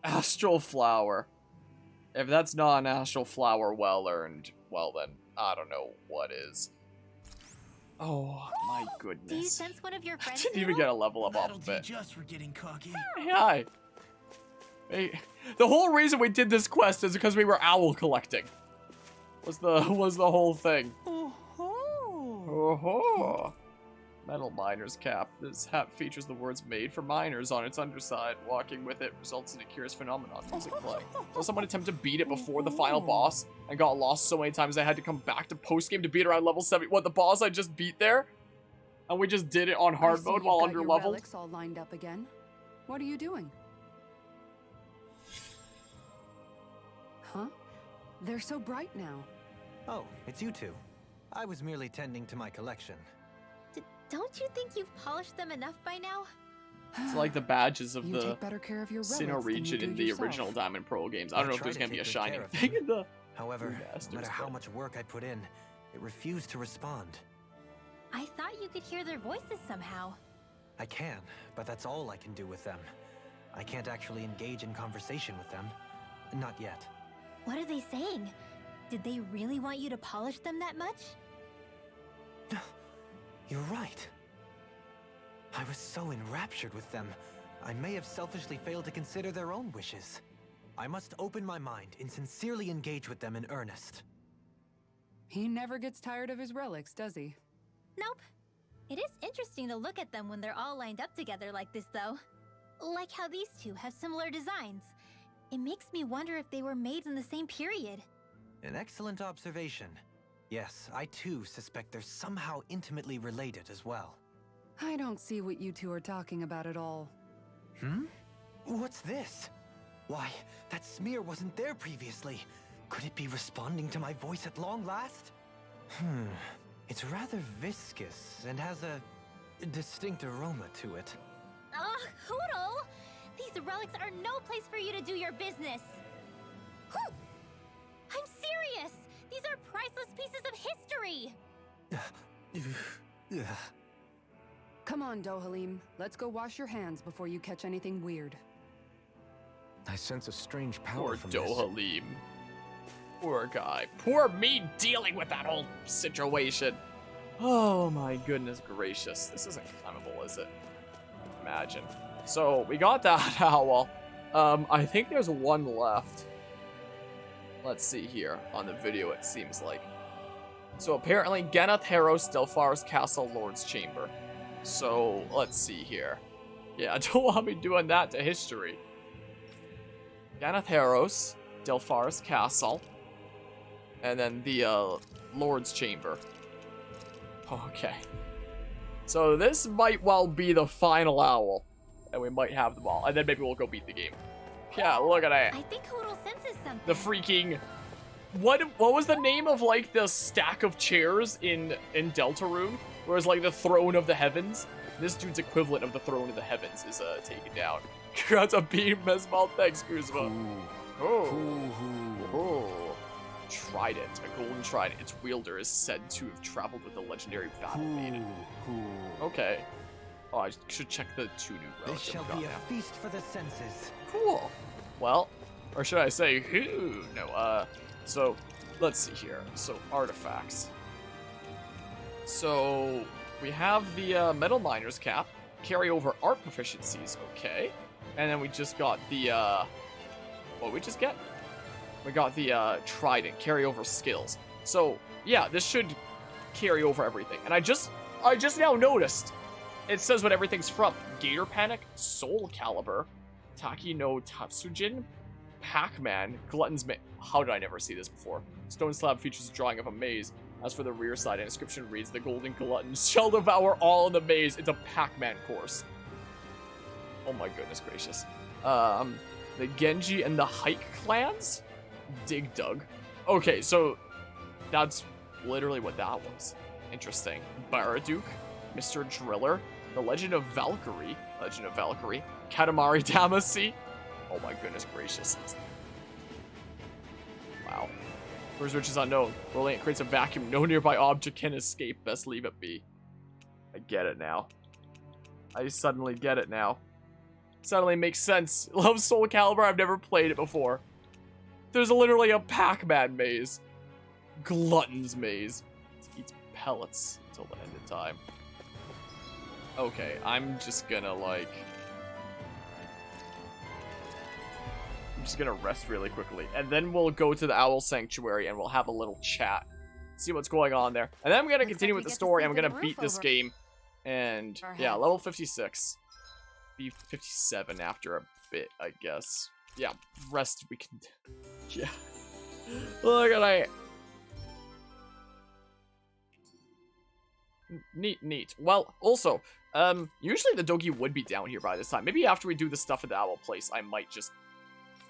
Astral Flower. If that's not an Astral Flower well earned, well then, I don't know what is. Oh my goodness. Do you sense one of your friends? I didn't even get a level up off That'll of it. teach us for getting cocky. Hey, hi. Hey, the whole reason we did this quest is because we were owl collecting. Was the whole thing. Oh-ho. Metal miner's cap. This hat features the words "made for miners" on its underside. Walking with it results in a curious phenomenon. Music playing. So someone attempted to beat it before the final boss and got lost so many times I had to come back to post game to beat around level 70. What, the boss I just beat there? And we just did it on hard mode while under leveled? Relics all lined up again. What are you doing? Huh? They're so bright now. Oh, it's you two. I was merely tending to my collection. Don't you think you've polished them enough by now? It's like the badges of You the take better care of your Sinnoh relics than you region do in the yourself. original Diamond Pearl games. I don't know if try there's to gonna be a take good shining care of thing them. in the However, remasters, no matter how but- much work I put in, it refused to respond. I thought you could hear their voices somehow. I can, but that's all I can do with them. I can't actually engage in conversation with them. Not yet. What are they saying? Did they really want you to polish them that much? You're right. I was so enraptured with them, I may have selfishly failed to consider their own wishes. I must open my mind and sincerely engage with them in earnest. He never gets tired of his relics, does he? Nope. It is interesting to look at them when they're all lined up together like this, though. Like how these two have similar designs. It makes me wonder if they were made in the same period. An excellent observation. Yes, I too suspect they're somehow intimately related as well. I don't see what you two are talking about at all. What's this? Why, that smear wasn't there previously. Could it be responding to my voice at long last? It's rather viscous and has a distinct aroma to it. Ugh, Hoodle! These relics are no place for you to do your business! Whew! I'm serious! These are priceless pieces of history! Come on, Dohalim. Let's go wash your hands before you catch anything weird. I sense a strange power Poor from this. Dohalim. Poor guy. Poor me dealing with that whole situation. Oh my goodness gracious. This isn't climbable, is it? Imagine. So, we got that owl. I think there's one left. Let's see here. On the video, it seems like. So, apparently, Geneth Harros, Delphar's Castle, Lord's Chamber. So, let's see here. Yeah, don't want me doing that to history. Geneth Harros, Delphar's Castle, and then the Lord's Chamber. Okay. So this might well be the final owl, and we might have them all, and then maybe we'll go beat the game. Yeah, look at that. I think Hoodle senses something. The freaking... What was the name of, like, the stack of chairs in Deltarune? Where it's like the throne of the heavens? This dude's equivalent of the throne of the heavens is taken down. Congrats on being Mesmal. Thanks, Kuzma. Oh. Trident. A golden trident. Its wielder is said to have traveled with the legendary Battle Maiden. Okay. Oh, I should check the two new relics. This shall that we be got a now. feast for the senses. Cool. Well, or should I say who? No, so let's see here. So artifacts. So we have the metal miner's cap, carry over art proficiencies, okay. And then we just got the what did we just get? We got the trident, carry over skills. So yeah, this should carry over everything. And I just now noticed it says what everything's from. Gator Panic, Soul Caliber, Taki no Tatsujin, Pac-Man, Glutton's How did I never see this before? Stone Slab features a drawing of a maze. As for the rear side, an inscription reads, "The Golden Glutton shall devour all in the maze." It's a Pac-Man course. Oh my goodness gracious. The Genji and the Hike clans? Dig Dug. Okay, so that's literally what that was. Interesting. Baraduke, Mr. Driller, The Legend of Valkyrie, Katamari Damacy. Oh my goodness gracious. Wow. Where's which is unknown. Rolling it creates a vacuum. No nearby object can escape. Best leave it be. I get it now. I suddenly get it now. Suddenly makes sense. Love Soul Calibur, I've never played it before. There's literally a Pac-Man maze. Glutton's maze. It eats pellets until the end of time. Okay, I'm just gonna like... I'm just gonna rest really quickly. And then we'll go to the Owl Sanctuary and we'll have a little chat. See what's going on there. And then I'm gonna continue with the story. I'm gonna beat this game. And yeah, level 56. Be 57 after a bit, I guess. Yeah, rest we can... Yeah. Look at I... Neat. Well, also, usually the doggy would be down here by this time. Maybe after we do the stuff at the owl place, I might just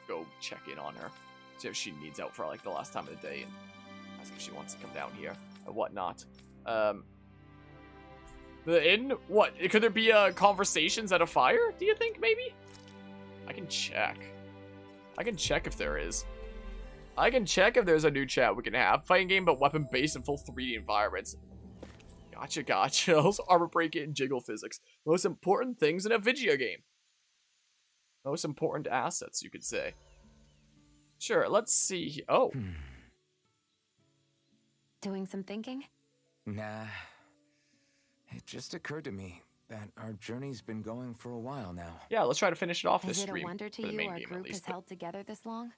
go check in on her. See if she needs out for like the last time of the day and ask if she wants to come down here and whatnot. The inn? What? Could there be conversations at a fire, do you think, maybe? I can check. I can check if there is. I can check if there's a new chat we can have. Fighting game, but weapon-based and full 3D environments. Gotcha. Also, armor break and jiggle physics. Most important things in a video game. Most important assets, you could say. Sure, let's see. Oh. Doing some thinking? Nah. It just occurred to me that our journey's been going for a while now. Yeah, let's try to finish it off this Is it a stream. wonder to for the you main our game, group at least. has held together this long?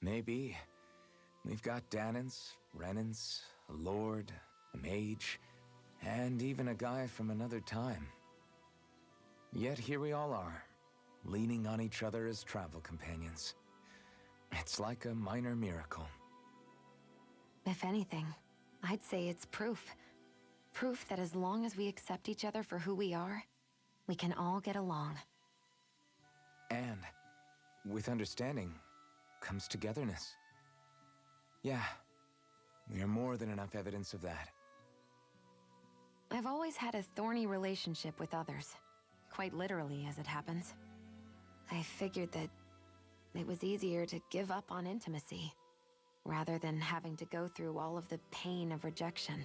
Maybe. We've got Danans, Renans, a lord, a mage, and even a guy from another time. Yet here we all are, leaning on each other as travel companions. It's like a minor miracle. If anything, I'd say it's proof. Proof that as long as we accept each other for who we are, we can all get along. And with understanding comes togetherness. Yeah, we are more than enough evidence of that. I've always had a thorny relationship with others. Quite literally, as it happens. I figured that it was easier to give up on intimacy, rather than having to go through all of the pain of rejection.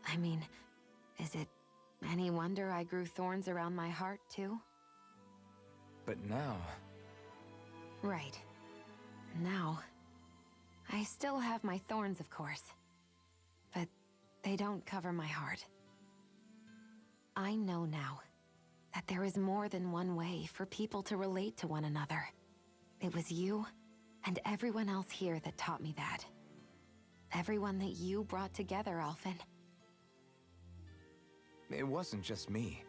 I mean, is it any wonder I grew thorns around my heart, too? But now... Right. Now, I still have my thorns, of course. But they don't cover my heart. I know now that there is more than one way for people to relate to one another. It was you and everyone else here that taught me that. Everyone that you brought together, Alphen. It wasn't just me.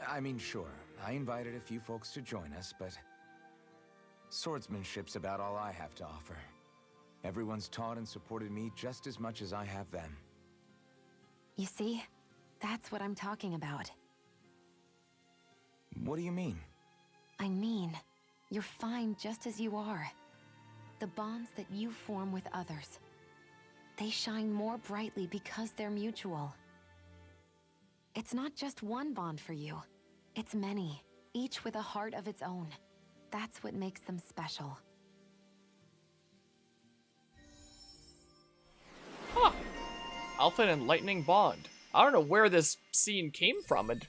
I mean, sure, I invited a few folks to join us, but... swordsmanship's about all I have to offer. Everyone's taught and supported me just as much as I have them. You see, that's what I'm talking about. What do you mean? I mean, you're fine just as you are. The bonds that you form with others, they shine more brightly because they're mutual. It's not just one bond for you. It's many, each with a heart of its own. That's what makes them special. Huh. Alpha and Lightning Bond. I don't know where this scene came from and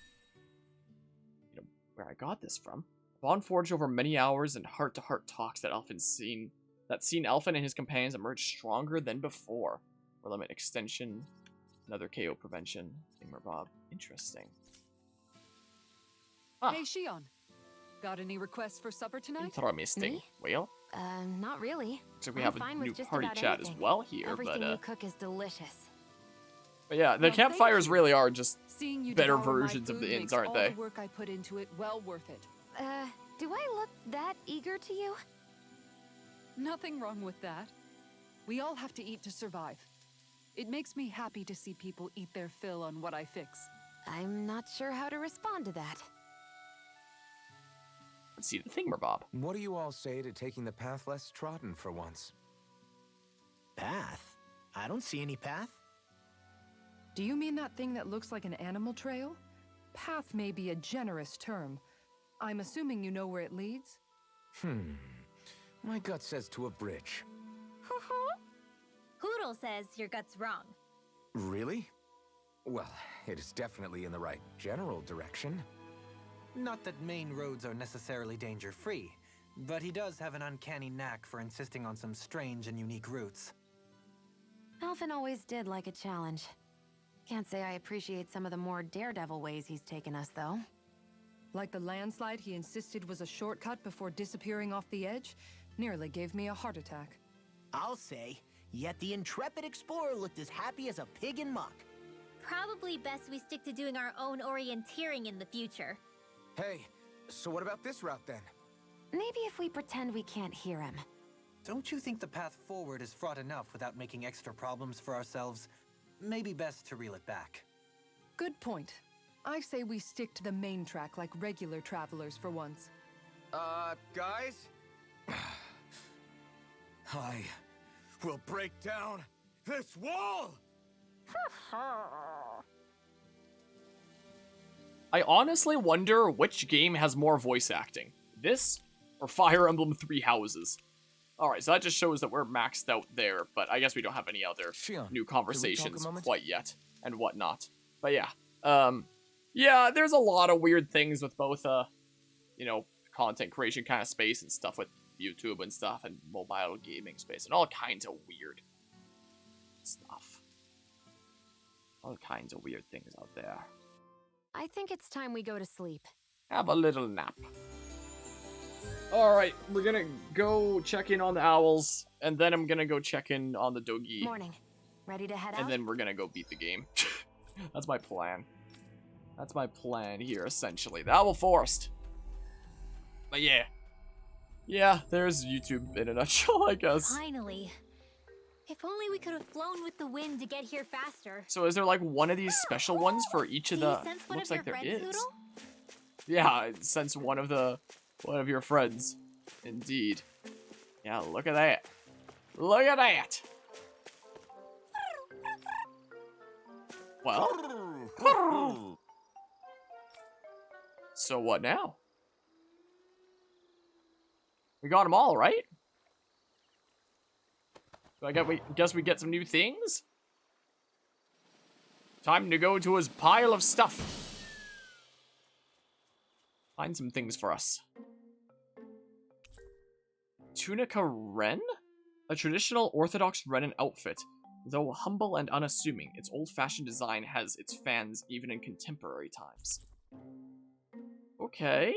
where I got this from. Bond forged over many hours and heart-to-heart talks that seen Alphen and his companions emerge stronger than before. Or limit extension, another KO prevention. Bob. Interesting. Huh. Hey, Shion. Got any requests for supper tonight? Throw me a sting. Me? Whale? Not really. So we I'm have a fine with new just party about chat as anything. well here, Everything but you cook is delicious. yeah, the Well, thank campfires you. really are just Seeing you better devour my versions of food the inns, makes aren't all they? the work I put into it well worth it. Do I look that eager to you? Nothing wrong with that. We all have to eat to survive. It makes me happy to see people eat their fill on what I fix. I'm not sure how to respond to that. Let's see the Thingamabob. What do you all say to taking the path less trodden for once? Path? I don't see any path. Do you mean that thing that looks like an animal trail? Path may be a generous term. I'm assuming you know where it leads? My gut says to a bridge. Hoodle says your gut's wrong. Really? Well, it is definitely in the right general direction. Not that main roads are necessarily danger-free, but he does have an uncanny knack for insisting on some strange and unique routes. Alphen always did like a challenge. Can't say I appreciate some of the more daredevil ways he's taken us, though. Like the landslide he insisted was a shortcut before disappearing off the edge, nearly gave me a heart attack. I'll say, yet the intrepid explorer looked as happy as a pig in muck. Probably best we stick to doing our own orienteering in the future. Hey, so what about this route then? Maybe if we pretend we can't hear him. Don't you think the path forward is fraught enough without making extra problems for ourselves? Maybe best to reel it back. Good point. I say we stick to the main track like regular travelers for once. Guys? I will break down this wall! I honestly wonder which game has more voice acting. This or Fire Emblem Three Houses? Alright, so that just shows that we're maxed out there, but I guess we don't have any other Shion, new could we talk a conversations moment? quite yet, and whatnot. But yeah, yeah, there's a lot of weird things with both, you know, content creation kind of space and stuff with YouTube and stuff, and mobile gaming space, and all kinds of weird stuff. All kinds of weird things out there. I think it's time we go to sleep. Have a little nap. Alright, we're gonna go check in on the owls, and then I'm gonna go check in on the Dogi. Morning. Ready to head out? And then we're gonna go beat the game. That's my plan. That's my plan here, essentially. The Owl Forest. But yeah. Yeah, there's YouTube in a nutshell, I guess. Finally. If only we could have flown with the wind to get here faster. So is there like one of these special ones for each of Do you the... sense one Looks of like your there friends, is. Hoodle? Yeah, it sense one of your friends. Indeed. Yeah, look at that. Look at that. Well. So what now? We got them all, right? So I guess we get some new things? Time to go to his pile of stuff. Find some things for us. Tunica Ren? A traditional Orthodox Renan outfit. Though humble and unassuming, its old-fashioned design has its fans even in contemporary times. Okay.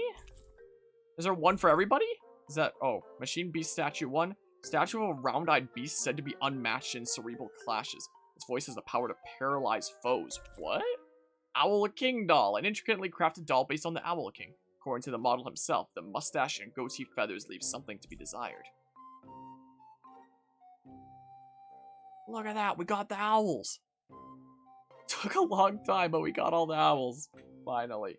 Is there one for everybody? Is that... Oh, Machine Beast Statue 1. Statue of a round-eyed beast said to be unmatched in cerebral clashes. Its voice has the power to paralyze foes. What? Owl King doll. An intricately crafted doll based on the Owl King. According to the model himself, the mustache and goatee feathers leave something to be desired. Look at that, we got the owls. Took a long time, but we got all the owls. Finally.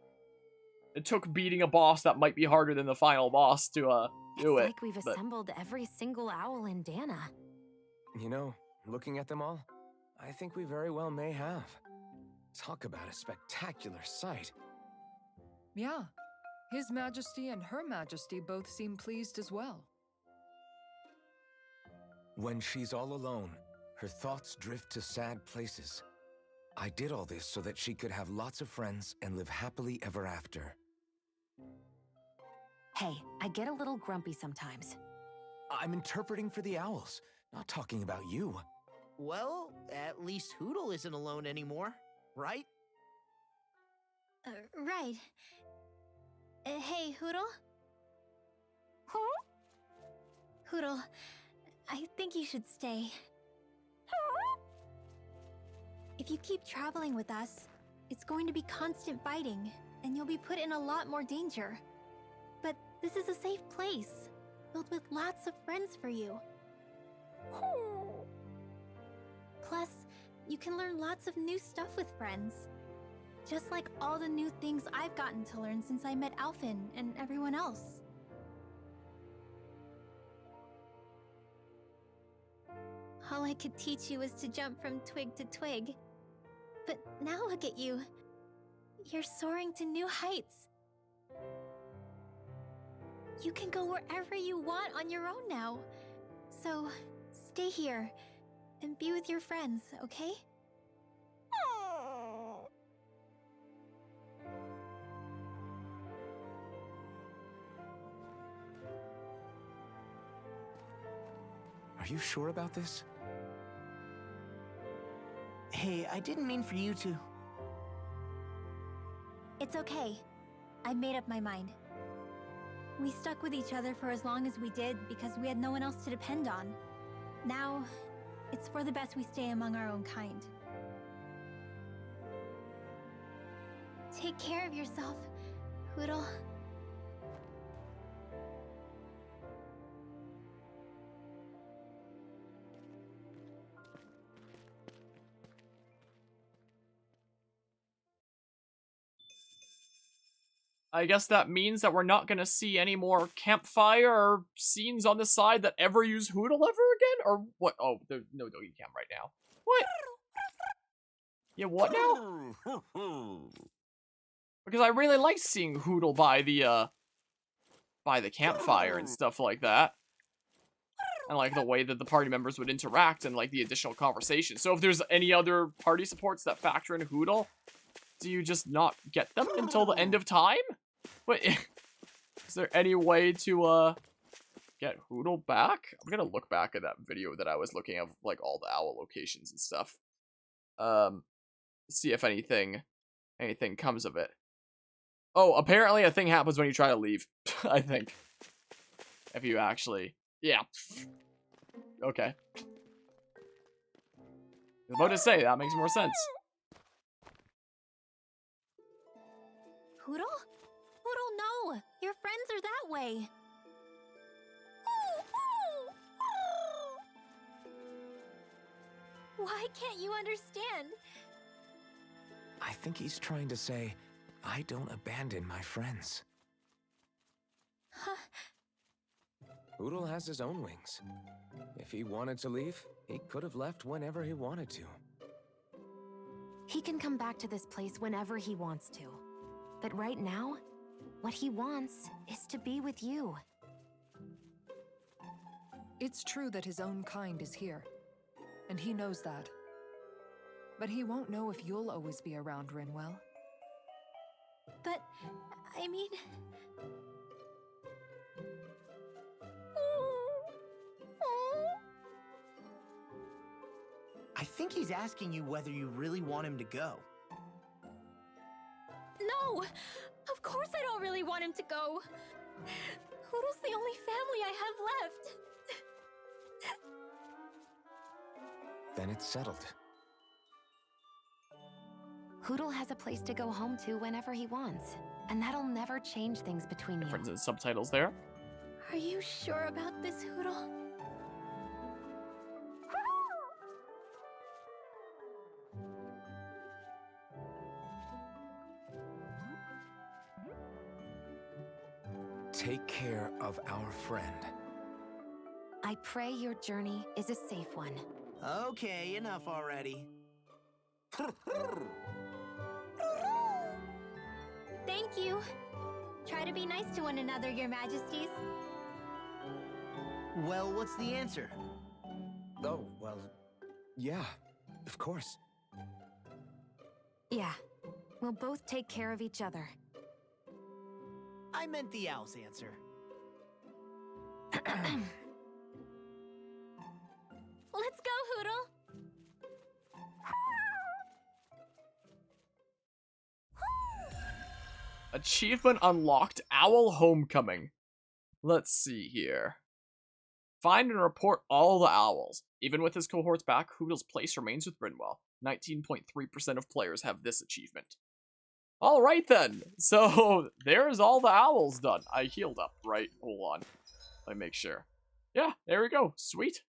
It took beating a boss that might be harder than the final boss to, do it's it. like we've assembled every single owl in Dana. You know, looking at them all, I think we very well may have. Talk about a spectacular sight. Yeah. His Majesty and Her Majesty both seem pleased as well. When she's all alone, her thoughts drift to sad places. I did all this so that she could have lots of friends and live happily ever after. Hey, I get a little grumpy sometimes. I'm interpreting for the owls, not talking about you. Well, at least Hoodle isn't alone anymore, right? Right. Hey, Hoodle? Huh? Hoodle, I think you should stay. If you keep traveling with us, it's going to be constant fighting, and you'll be put in a lot more danger. But this is a safe place, filled with lots of friends for you. Plus, you can learn lots of new stuff with friends. Just like all the new things I've gotten to learn since I met Alphen and everyone else. All I could teach you was to jump from twig to twig. But now look at you. You're soaring to new heights. You can go wherever you want on your own now. So, stay here and be with your friends, okay? Are you sure about this? Hey, I didn't mean for you to... It's okay. I made up my mind. We stuck with each other for as long as we did because we had no one else to depend on. Now, it's for the best we stay among our own kind. Take care of yourself, Hoodle. I guess that means that we're not gonna see any more campfire scenes on the side that ever use Hoodle ever again? Or what? Oh, there's no doggy cam right now. What? Yeah, what now? Because I really like seeing Hoodle by the campfire and stuff like that. And like the way that the party members would interact and like the additional conversation. So if there's any other party supports that factor in Hoodle, do you just not get them until the end of time? Wait, is there any way to get Hoodle back? I'm gonna look back at that video that I was looking at, like all the owl locations and stuff. See if anything comes of it. Oh, apparently a thing happens when you try to leave. I think. If you actually, yeah. Okay. I was about to say that makes more sense. Hoodle? Hoodle, no! Your friends are that way! Why can't you understand? I think he's trying to say, I don't abandon my friends. Huh? Oodle has his own wings. If he wanted to leave, he could have left whenever he wanted to. He can come back to this place whenever he wants to. But right now, what he wants is to be with you. It's true that his own kind is here, and he knows that. But he won't know if you'll always be around, Rinwell. But, I mean... I think he's asking you whether you really want him to go. No! Of course I don't really want him to go! Hoodle's the only family I have left! Then it's settled. Hoodle has a place to go home to whenever he wants, and that'll never change things between you. Difference in subtitles there. Are you sure about this, Hoodle? Take care of our friend. I pray your journey is a safe one. Okay, enough already. Thank you. Try to be nice to one another, your majesties. Well, what's the answer? Oh, well, yeah, of course. Yeah, we'll both take care of each other. I meant the owl's answer. Let's go, Hoodle! Achievement unlocked, Owl Homecoming. Let's see here. Find and report all the owls. Even with his cohorts back, Hoodle's place remains with Brinwell. 19.3% of players have this achievement. Alright then, so there's all the owls done. I healed up, right? Hold on. Let me make sure. Yeah, there we go. Sweet.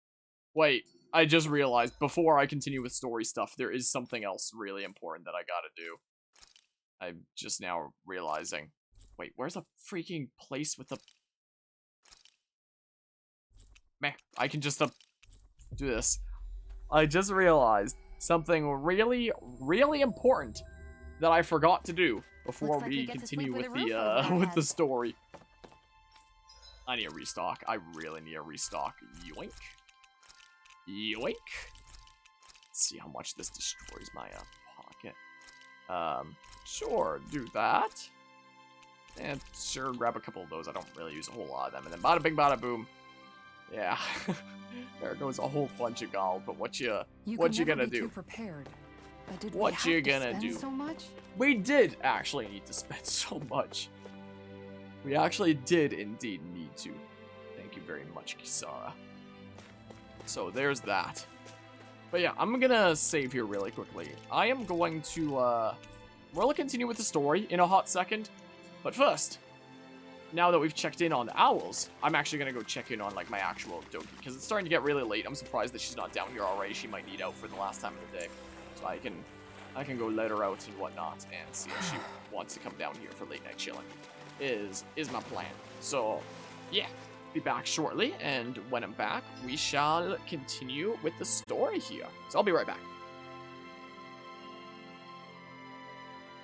Wait, I just realized before I continue with story stuff, there is something else really important that I gotta do. I'm just now realizing. Wait, where's the freaking place with the... Meh, I can just do this. I just realized something really, really important that I forgot to do before Looks like we get to continue sleep with with a roof the over our with the heads. story. I need a restock. I really need a restock. Yoink. Yoink. Let's see how much this destroys my pocket. Sure, do that. And sure, grab a couple of those. I don't really use a whole lot of them. And then bada bing, bada boom. Yeah. There goes a whole bunch of gold, but what you can gonna never be do? too prepared. But did What we have you to gonna spend do? so much? We did actually need to spend so much. We actually did indeed need to. Thank you very much, Kisara. So there's that. But yeah, I'm gonna save here really quickly. I am going to, we'll continue with the story in a hot second. But first, now that we've checked in on the owls, I'm actually gonna go check in on, like, my actual Doki. Because it's starting to get really late. I'm surprised that she's not down here already. She might need out for the last time of the day. So I can go let her out and whatnot and see if she wants to come down here for late night chilling. Is my plan. So, yeah. Be back shortly, and when I'm back, we shall continue with the story here. So I'll be right back.